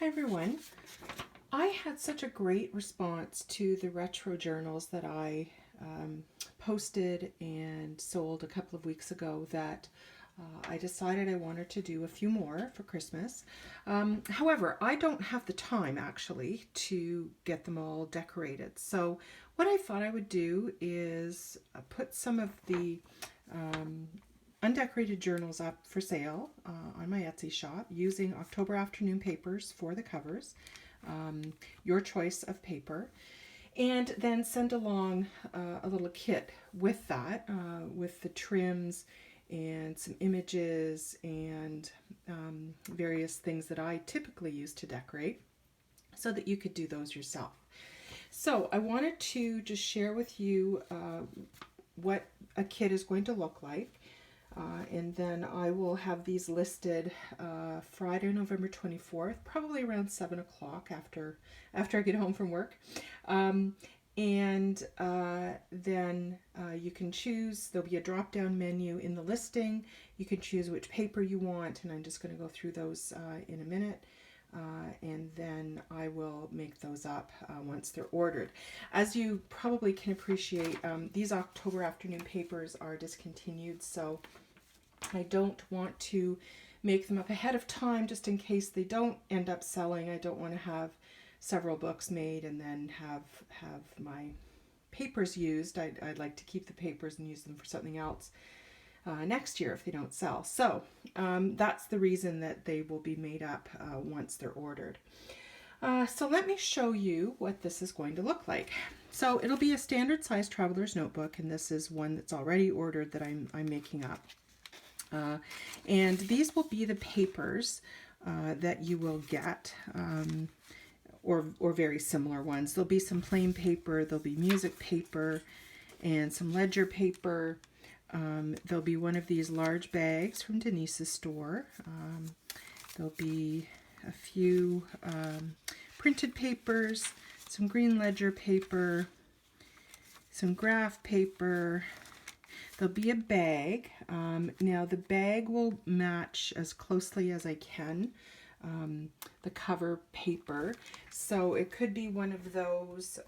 Hi everyone. I had such a great response to the retro journals that I posted and sold a couple of weeks ago that I decided I wanted to do a few more for Christmas. However, I don't have the time actually to get them all decorated. So what I thought I would do is put some of the undecorated journals up for sale on my Etsy shop using October afternoon papers for the covers, your choice of paper, and then send along a little kit with that, with the trims and some images and various things that I typically use to decorate so that you could do those yourself. So I wanted to just share with you what a kit is going to look like. And then I will have these listed Friday, November 24th, probably around 7 o'clock after I get home from work. Then you can choose, there'll be a drop-down menu in the listing. You can choose which paper you want, and I'm just going to go through those in a minute. And then I will make those up once they're ordered. As you probably can appreciate, these October afternoon papers are discontinued, so I don't want to make them up ahead of time just in case they don't end up selling. I don't want to have several books made and then have my papers used. I'd like to keep the papers and use them for something else next year if they don't sell. So that's the reason that they will be made up once they're ordered. So let me show you what this is going to look like. So it'll be a standard size traveler's notebook, and this is one that's already ordered that I'm making up. And these will be the papers that you will get, or very similar ones. There'll be some plain paper, there'll be music paper, and some ledger paper. There'll be one of these large bags from Denise's store. There'll be a few printed papers, some green ledger paper, some graph paper. There'll be a bag. Now the bag will match as closely as I can the cover paper. So it could be one of those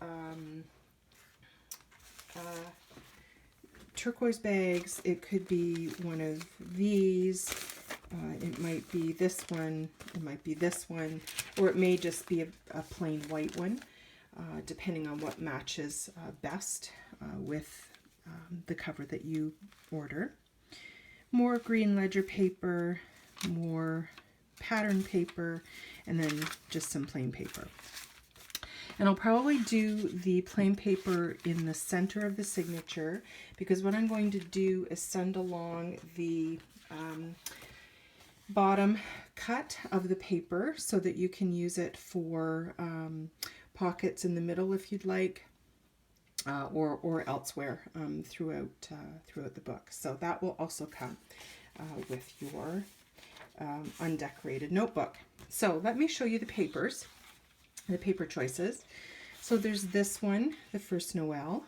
turquoise bags. It could be one of these. It might be this one. It might be this one. Or it may just be a plain white one, depending on what matches best with the cover that you order. More green ledger paper, more pattern paper, and then just some plain paper. And I'll probably do the plain paper in the center of the signature, because what I'm going to do is send along the bottom cut of the paper so that you can use it for pockets in the middle if you'd like. Or elsewhere throughout the book. So that will also come with your undecorated notebook. So let me show you the papers, the paper choices. So there's this one, the First Noel.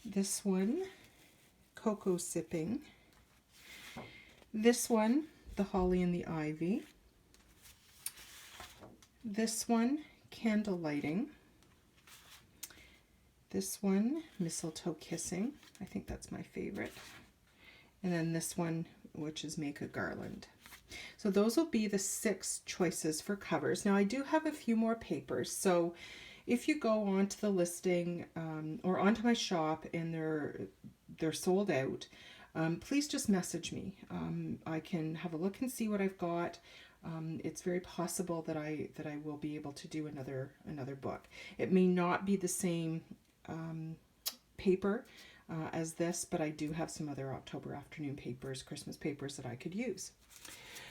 This one, Cocoa Sipping. This one, The Holly and the Ivy. This one, Candle Lighting. This one, Mistletoe Kissing. I think that's my favorite. And then this one, which is Make a Garland. So those will be the 6 choices for covers. Now I do have a few more papers. So if you go onto the listing or onto my shop and they're sold out, please just message me. I can have a look and see what I've got. It's very possible that I will be able to do another book. It may not be the same paper as this, but I do have some other October afternoon papers, Christmas papers that I could use.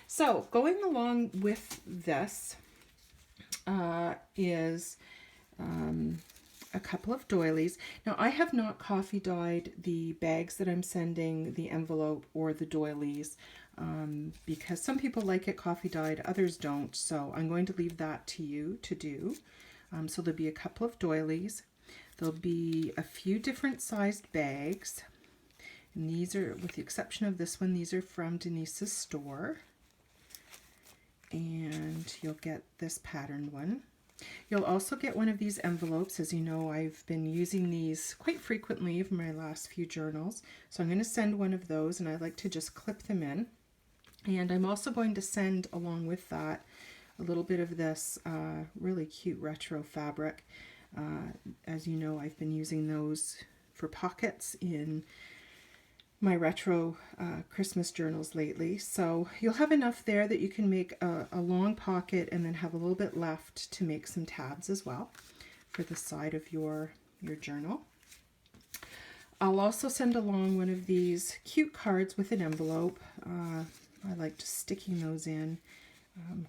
So going along with this is a couple of doilies. Now I have not coffee dyed the bags that I'm sending, the envelope, or the doilies, because some people like it coffee dyed, others don't. So I'm going to leave that to you to do. So there'll be a couple of doilies. There'll be a few different sized bags. And these are, with the exception of this one, these are from Denise's store. and you'll get this patterned one. You'll also get one of these envelopes. As you know, I've been using these quite frequently in my last few journals. So I'm going to send one of those, and I like to just clip them in. And I'm also going to send along with that a little bit of this really cute retro fabric. As you know, I've been using those for pockets in my retro Christmas journals lately. So you'll have enough there that you can make a long pocket and then have a little bit left to make some tabs as well for the side of your journal. I'll also send along one of these cute cards with an envelope. I like just sticking those in.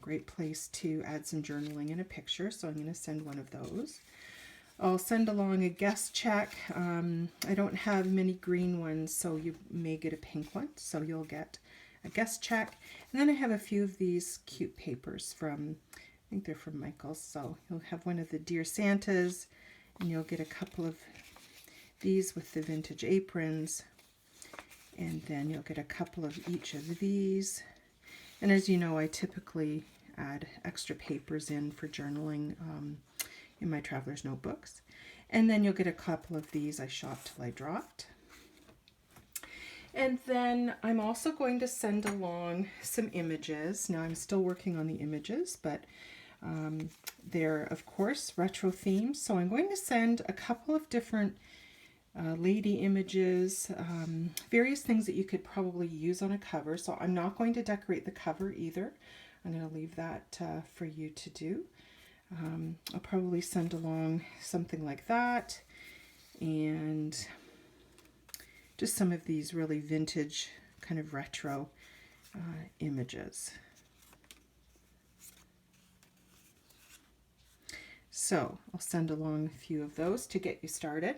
Great place to add some journaling and a picture, so I'm going to send one of those. I'll send along a guest check. I don't have many green ones, so you may get a pink one. So you'll get a guest check. And then I have a few of these cute papers from, I think they're from Michaels. So you'll have one of the Dear Santas, and you'll get a couple of these with the vintage aprons. And then you'll get a couple of each of these. And as you know, I typically add extra papers in for journaling in my traveler's notebooks. And then you'll get a couple of these I shopped till I dropped. And then I'm also going to send along some images. Now I'm still working on the images, but they're of course retro themes. So I'm going to send a couple of different lady images, various things that you could probably use on a cover. So I'm not going to decorate the cover either. I'm going to leave that for you to do. I'll probably send along something like that, and just some of these really vintage kind of retro images. So I'll send along a few of those to get you started.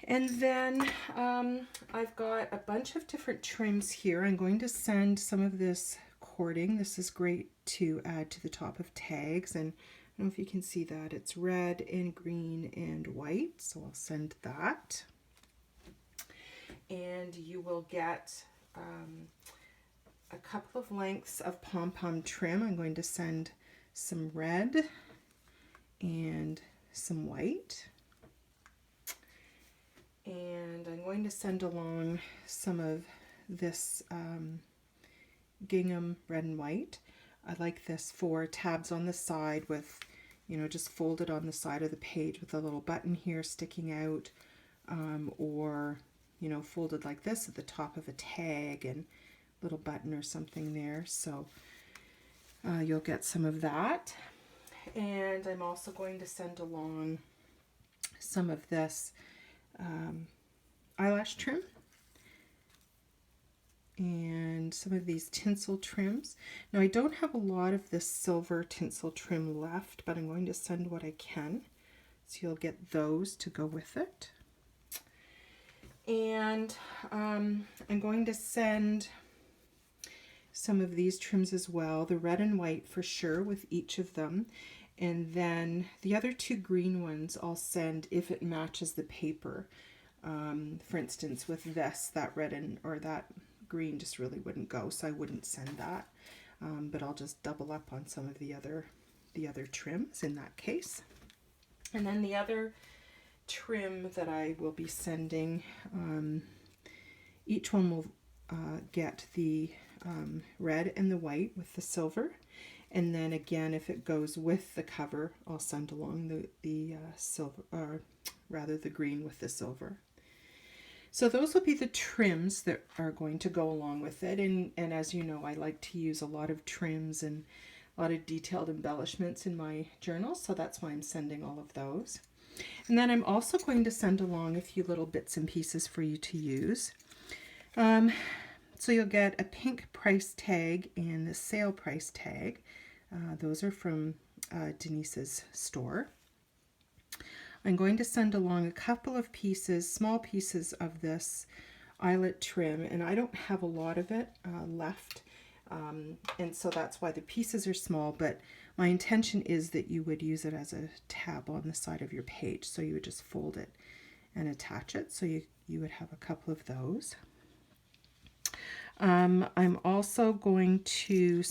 And then I've got a bunch of different trims here. I'm going to send some of this cording. This is great to add to the top of tags, and I don't know if you can see that. It's red and green and white, so I'll send that. And you will get a couple of lengths of pom-pom trim. I'm going to send some red and some white. And I'm going to send along some of this gingham red and white. I like this for tabs on the side with, you know, just folded on the side of the page with a little button here sticking out, or, you know, folded like this at the top of a tag and little button or something there. So you'll get some of that. And I'm also going to send along some of this eyelash trim and some of these tinsel trims. Now I don't have a lot of this silver tinsel trim left, but I'm going to send what I can. So you'll get those to go with it. And I'm going to send some of these trims as well, the red and white for sure with each of them. And then the other two green ones I'll send if it matches the paper. For instance, with this, that red or that green just really wouldn't go, so I wouldn't send that. But I'll just double up on some of the other trims in that case. And then the other trim that I will be sending, each one will get the red and the white with the silver. And then again, if it goes with the cover, I'll send along the silver, or rather the green with the silver. So those will be the trims that are going to go along with it. And as you know, I like to use a lot of trims and a lot of detailed embellishments in my journals, so that's why I'm sending all of those. And then I'm also going to send along a few little bits and pieces for you to use. So you'll get a pink price tag and the sale price tag. Those are from Denise's store. I'm going to send along a couple of pieces, small pieces of this eyelet trim, and I don't have a lot of it left, and so that's why the pieces are small, but my intention is that you would use it as a tab on the side of your page, so you would just fold it and attach it, so you would have a couple of those. I'm also going to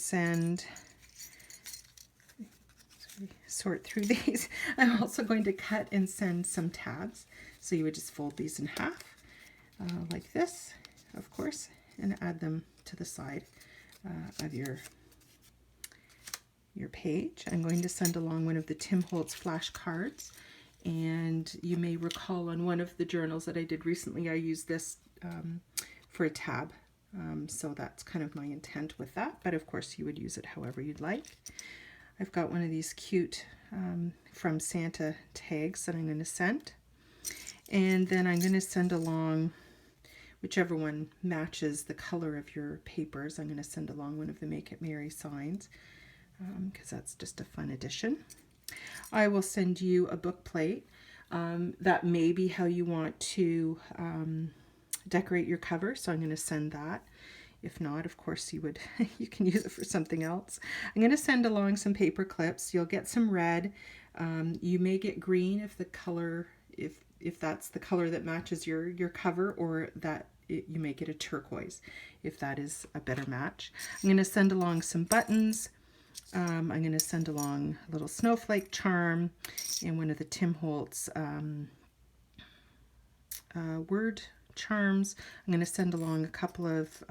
sort through these. I'm also going to cut and send some tabs. So you would just fold these in half like this, of course, and add them to the side of your page. I'm going to send along one of the Tim Holtz flashcards, and you may recall on one of the journals that I did recently, I used this for a tab. So that's kind of my intent with that, but of course you would use it however you'd like. I've got one of these cute From Santa tags that I'm going to send, and then I'm going to send along whichever one matches the color of your papers. I'm going to send along one of the Make It Merry signs because that's just a fun addition. I will send you a book plate. That may be how you want to decorate your cover, so I'm going to send that. If not, of course, you can use it for something else. I'm going to send along some paper clips. You'll get some red. You may get green if the color, if that's the color that matches your cover, or that you may get a turquoise if that is a better match. I'm going to send along some buttons. I'm going to send along a little snowflake charm and one of the Tim Holtz word charms. I'm going to send along a couple of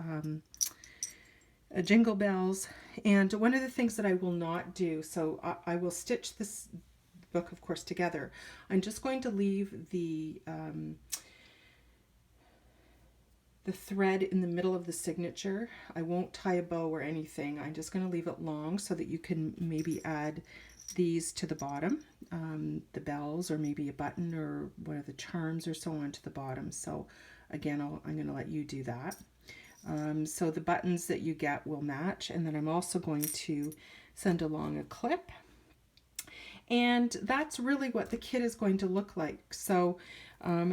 jingle bells. And one of the things that I will not do, so I will stitch this book, of course, together. I'm just going to leave the thread in the middle of the signature. I won't tie a bow or anything. I'm just going to leave it long so that you can maybe add these to the bottom, the bells, or maybe a button or one of the charms or so on to the bottom. So again, I'm going to let you do that. So the buttons that you get will match, and then I'm also going to send along a clip. And that's really what the kit is going to look like. So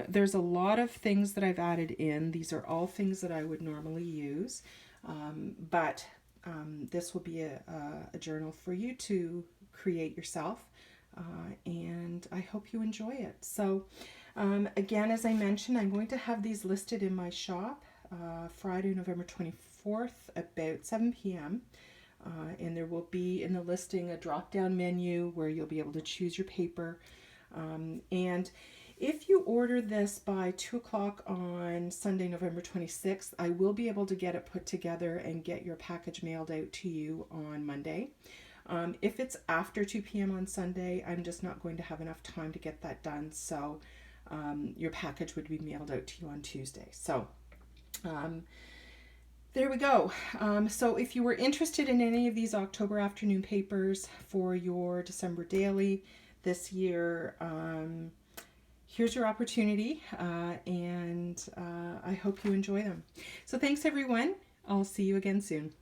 there's a lot of things that I've added in. These are all things that I would normally use, but this will be a journal for you to create yourself, and I hope you enjoy it. So again, as I mentioned, I'm going to have these listed in my shop Friday, November 24th, about 7 p.m. And there will be in the listing a drop-down menu where you'll be able to choose your paper. And if you order this by 2 o'clock on Sunday, November 26th, I will be able to get it put together and get your package mailed out to you on Monday. If it's after 2 p.m. on Sunday, I'm just not going to have enough time to get that done. So your package would be mailed out to you on Tuesday. So there we go. So if you were interested in any of these October afternoon papers for your December daily this year, here's your opportunity, and I hope you enjoy them. So thanks everyone. I'll see you again soon.